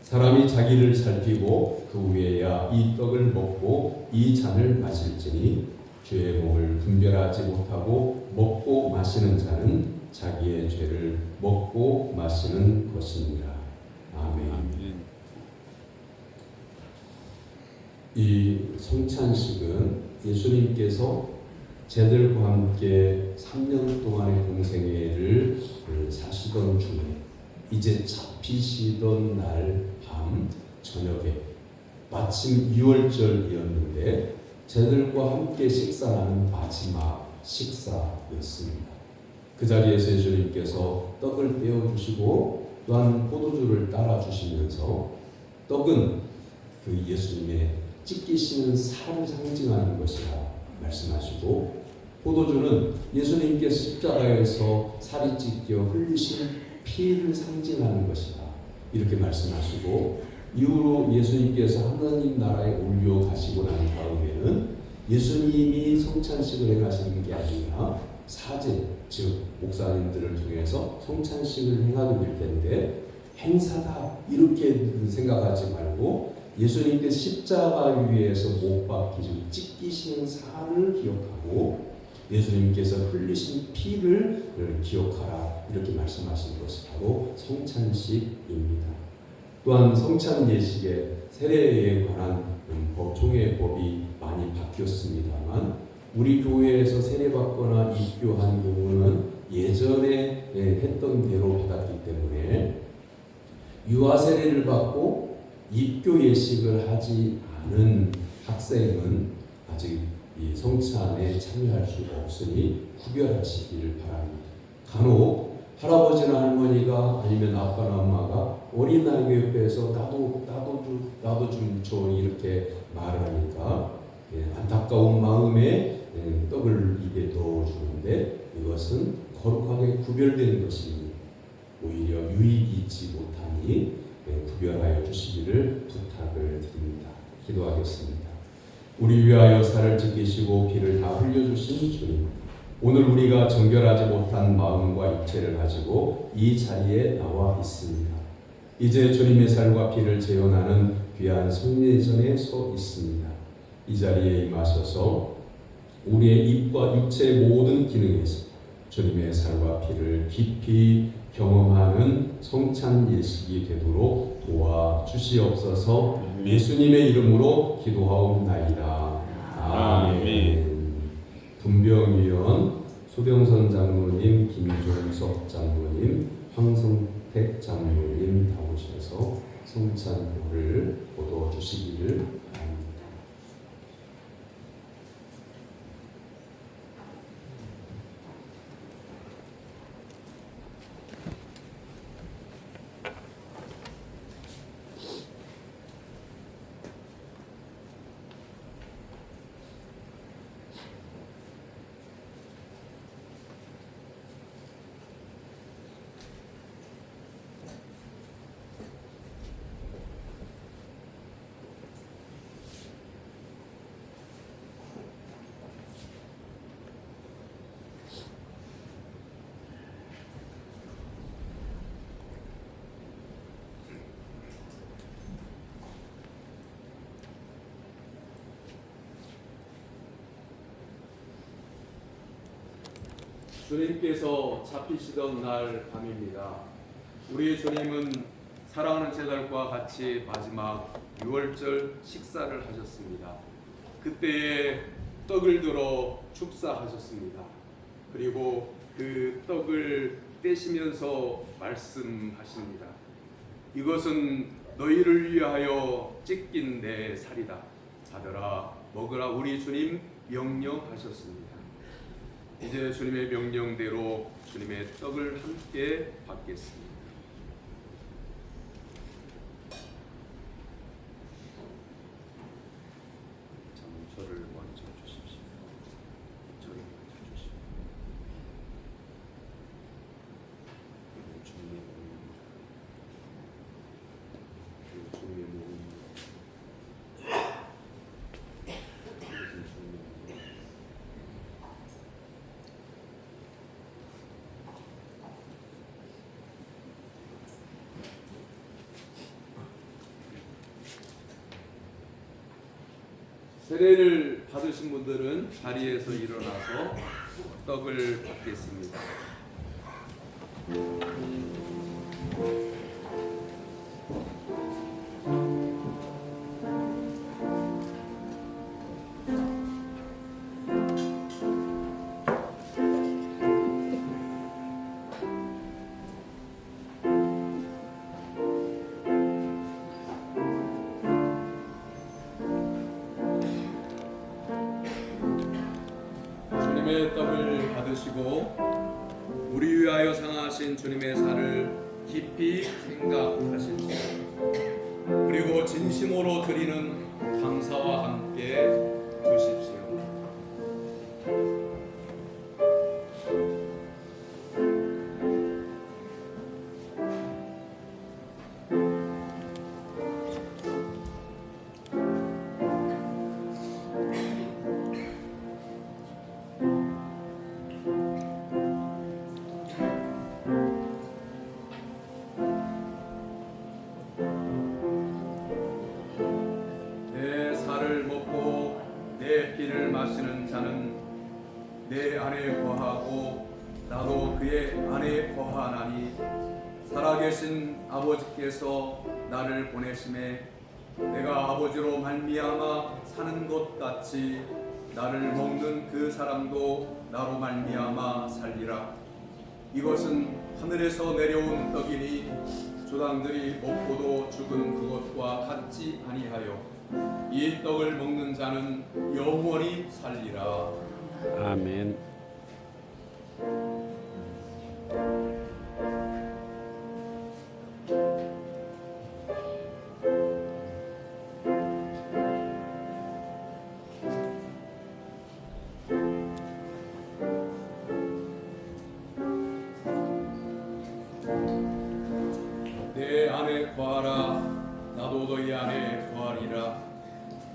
사람이 자기를 살피고 그 후에야 이 떡을 먹고 이 잔을 마실지니 주의 몸을 분별하지 못하고 먹고 마시는 자는 자기의 죄를 먹고 마시는 것입니다. 아멘. 이 성찬식은 예수님께서 제들과 함께 3년 동안의 공생애를 사시던 중에 이제 잡히시던 날 밤 저녁에 마침 6월절이었는데 제들과 함께 식사하는 마지막 식사였습니다. 그 자리에서 예수님께서 떡을 떼어주시고 또한 포도주를 따라주시면서 떡은 그 예수님의 찢기시는 살을 상징하는 것이라 말씀하시고 포도주는 예수님께서 십자가에서 살이 찢겨 흘리신 피를 상징하는 것이다 이렇게 말씀하시고 이후로 예수님께서 하나님 나라에 올려가시고 난 다음에는 예수님이 성찬식을 행하시는 게 아니라 사제 즉 목사님들을 통해서 성찬식을 행하게 될 텐데 행사다 이렇게 생각하지 말고 예수님께서 십자가 위에서 못 박히시고 찢기시는 살을 기억하고 예수님께서 흘리신 피를 기억하라 이렇게 말씀하신 것이 바로 성찬식입니다. 또한 성찬 예식의 세례에 관한 총회 법이 많이 바뀌었습니다만 우리 교회에서 세례받거나 입교한 경우는 예전에 했던 대로 받았기 때문에 유아 세례를 받고 입교 예식을 하지 않은 학생은 아직 이 성찬에 참여할 수가 없으니 구별하시기를 바랍니다. 간혹 할아버지나 할머니가 아니면 아빠나 엄마가 어린아이 옆에서 나도 좀 줘 이렇게 말을 하니까 안타까운 마음에 떡을 입에 넣어주는데 이것은 거룩하게 구별된 것이니 오히려 유익이 있지 못하니 구별하여 주시기를 부탁을 드립니다. 기도하겠습니다. 우리 위하여 살을 지키시고 피를 다 흘려주신 주님, 오늘 우리가 정결하지 못한 마음과 육체를 가지고 이 자리에 나와 있습니다. 이제 주님의 살과 피를 재현하는 귀한 성례전에 서 있습니다. 이 자리에 임하셔서 우리의 입과 육체의 모든 기능에서 주님의 살과 피를 깊이 경험하는 성찬 예식이 되도록 도와주시옵소서. 예수님의 이름으로 기도하옵나이다. 아멘. 분병위원 소병선 장로님, 김종석 장로님, 황성택 장로님 나오셔서 성찬표를 보도해 주시기를 바랍니다. 주님께서 잡히시던 날 밤입니다. 우리 주님은 사랑하는 제자들과 같이 마지막 6월절 식사를 하셨습니다. 그때에 떡을 들어 축사하셨습니다. 그리고 그 떡을 떼시면서 말씀하십니다. 이것은 너희를 위하여 찢긴 내 살이다. 아들아 먹으라 우리 주님 명령하셨습니다. 이제 주님의 명령대로 주님의 떡을 함께 받겠습니다. 저를 먼저 주십시오. 저를 먼저 주십시오. 그리고 주님의 몸입니다. 그리고 주님의 몸입니다. 이것은 주님의 몸입니다. 세례를 받으신 분들은 자리에서 일어나서 떡을 받겠습니다. 주님의 떡을 받으시고 우리 위하여 상하신 주님의 살을 깊이 생각하십시오. 그리고 진심으로 드리는 감사와 함께 드십시오. 내 살을 먹고 내 피를 마시는 자는 내 안에 거하고 나도 그의 안에 거하나니 살아계신 아버지께서 나를 보내심에 내가 아버지로 말미암아 사는 것 같이 나를 먹는 그 사람도 나로 말미암아 살리라. 이것은 하늘에서 내려온 떡이니 조상들이 먹고도 죽은 그것과 같지 아니하여 이 떡을 먹는 자는 영원히 살리라. 아멘. 내 안에 거하라. 나도 너희 안에 거하리라.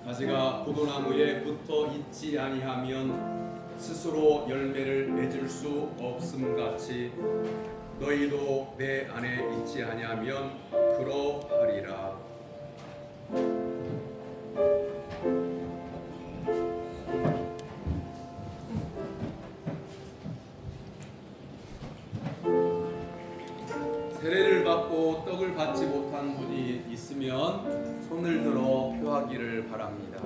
가지가 포도나무에 붙어 있지 아니하면 스스로 열매를 맺을 수 없음 같이 너희도 내 안에 있지 아니하면 그러하리라. 세례를 받고 떡을 받지 못한 분이 있으면 손을 들어 표하기를 바랍니다.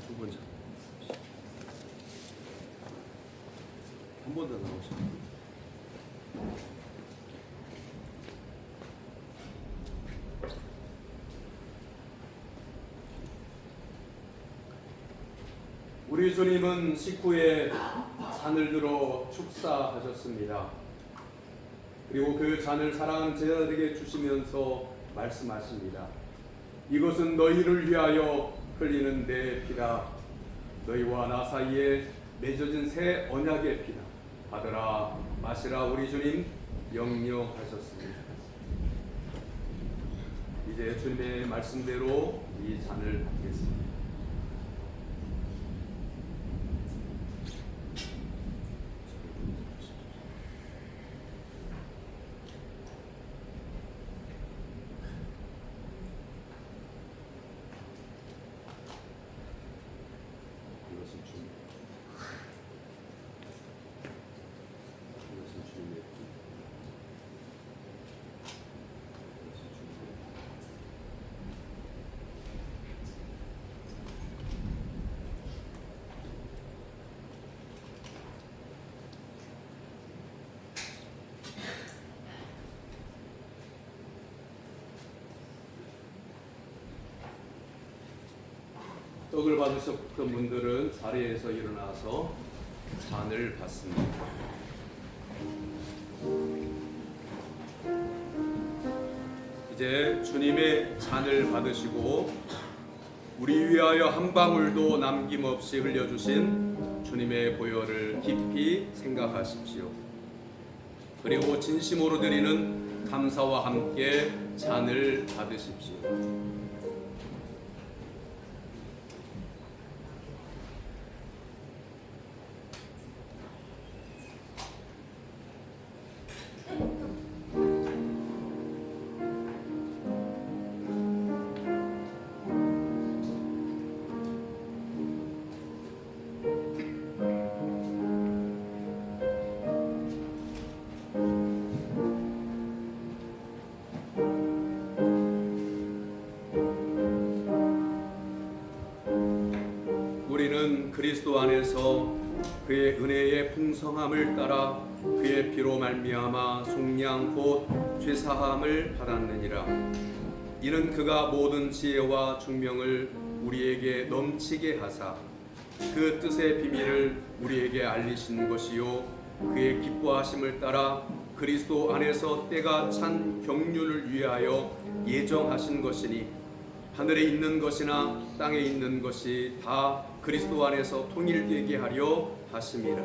두 분 한 번 더 나오시죠. 우리 주님은 식후에 잔을 들어 축사하셨습니다. 그리고 그 잔을 사랑하는 제자들에게 주시면서 말씀하십니다. 이것은 너희를 위하여 흘리는 내 피다. 너희와 나 사이에 맺어진 새 언약의 피다. 받으라 마시라. 우리 주님 명령하셨습니다. 이제 주님의 말씀대로 이 잔을 받겠습니다. 이것은 주님의 피. 이것은 주님의 피. 소독을 받으셨던 분들은 자리에서 일어나서 잔을 받습니다. 이제 주님의 잔을 받으시고 우리 위하여 한 방울도 남김없이 흘려주신 주님의 보혈을 깊이 생각하십시오. 그리고 진심으로 드리는 감사와 함께 잔을 받으십시오. 우리는 그리스도 안에서 그의 은혜의 풍성함을 따라 그의 피로 말미암아 속량 곧 죄사함을 받았느니라. 이는 그가 모든 지혜와 중명을 우리에게 넘치게 하사 그 뜻의 비밀을 우리에게 알리신 것이요 그의 기뻐하심을 따라 그리스도 안에서 때가 찬 경륜을 위하여 예정하신 것이니 하늘에 있는 것이나 땅에 있는 것이 다 그리스도 안에서 통일되게 하려 하심이라.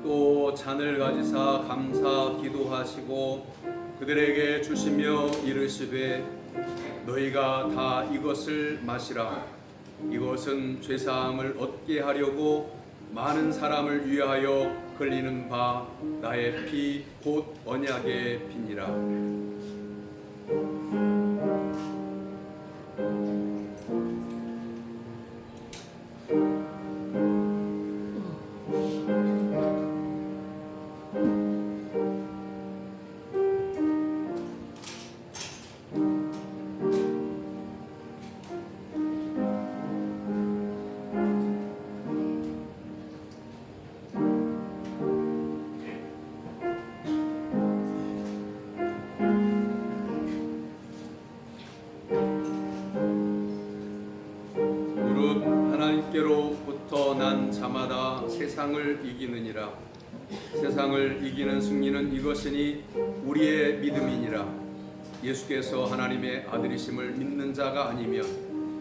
또 잔을 가지사 감사 기도하시고 그들에게 주시며 이르시되 너희가 다 이것을 마시라. 이것은 죄사함을 얻게 하려고 많은 사람을 위하여 흘리는 바 나의 피 곧 언약의 피니라. 무릇 하나님께로부터 난 자마다 세상을 이기느니라. 세상을 이기는 승리는 이것이니 우리의 믿음이니라. 예수께서 하나님의 아들이심을 믿는 자가 아니면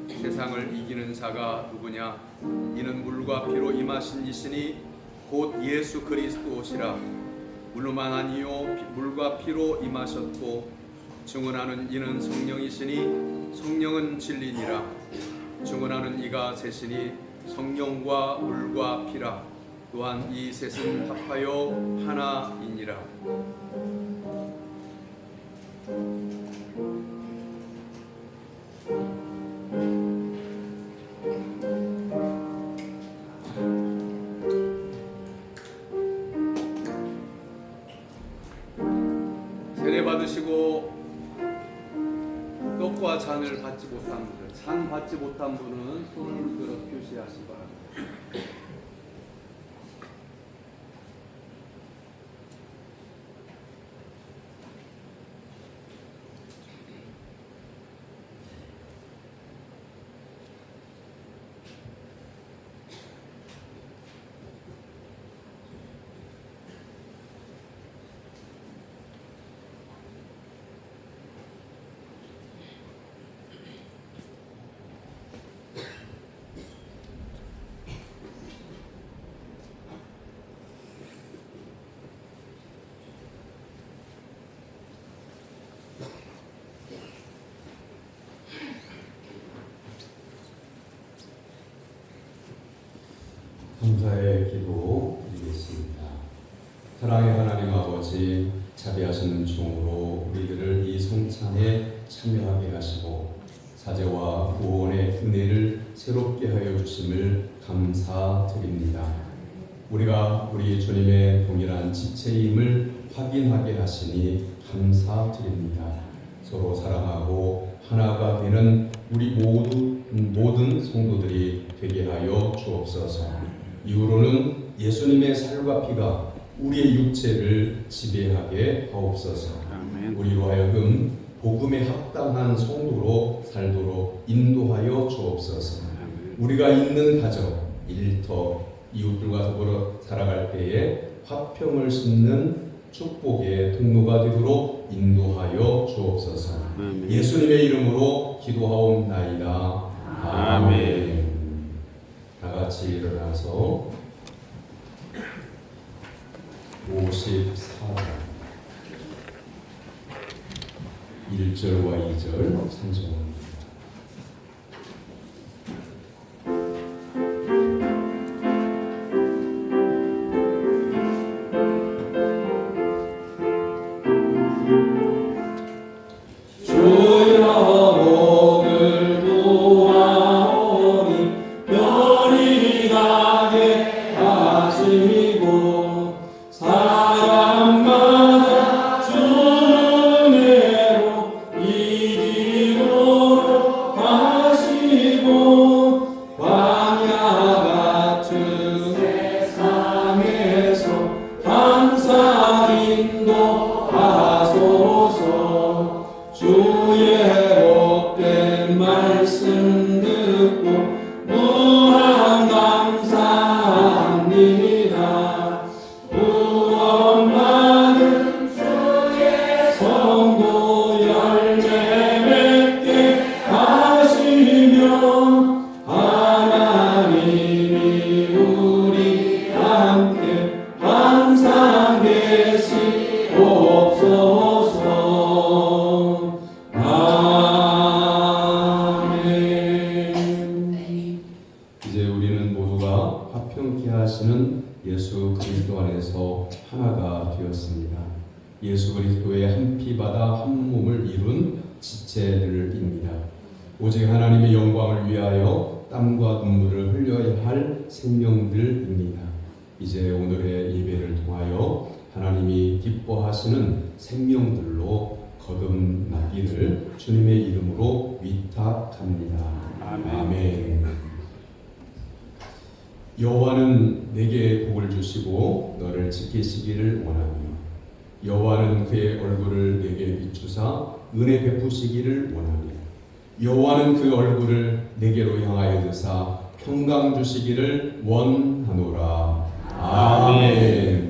세상을 이기는 자가 누구냐? 이는 물과 피로 임하신 이시니 곧 예수 그리스도시라. 물로만 아니요 물과 피로 임하셨고 증언하는 이는 성령이시니 성령은 진리니라. 증언하는 이가 셋이니 성령과 물과 피라. 또한 이 셋은 합하여 하나이니라. 세례 받으시고 떡과 잔을 받지 못한 분들, 잔 받지 못한 분은 손을 들어 표시하시기 바랍니다. 감사의 기도 드리겠습니다. 사랑의 하나님 아버지, 자비하시는 종으로 우리들을 이 성찬에 참여하게 하시고 사죄와 구원의 은혜를 새롭게 하여 주심을 감사드립니다. 우리가 우리 주님의 동일한 지체임을 확인하게 하시니 감사드립니다. 서로 사랑하고 하나가 되는 우리 모든 성도들이 되게 하여 주옵소서. 이후로는 예수님의 살과 피가 우리의 육체를 지배하게 하옵소서. 아멘. 우리로 하여금 복음에 합당한 성도로 살도록 인도하여 주옵소서. 우리가 있는 가정, 일터, 이웃들과 더불어 살아갈 때에 화평을 심는 축복의 통로가 되도록 인도하여 주옵소서. 아멘. 예수님의 이름으로 기도하옵나이다. 아멘. 다 같이 일어나서 54장 1절과 2절 찬송합니다. 이제 우리는 모두가 화평케 하시는 예수 그리스도 안에서 하나가 되었습니다. 예수 그리스도의 한 피 받아 한 몸을 이룬 지체들입니다. 오직 하나님의 영광을 위하여 땀과 눈물을 흘려야 할 생명들입니다. 이제 오늘의 예배를 통하여 하나님이 기뻐하시는 생명들로 거듭나기를 주님의 이름으로 위탁합니다. 아멘. 여호와는 내게 복을 주시고 너를 지키시기를 원하며 여호와는 그의 얼굴을 내게 비추사 은혜 베푸시기를 원하며 여호와는 그 얼굴을 내게로 향하여 드사 평강 주시기를 원하노라. 아멘.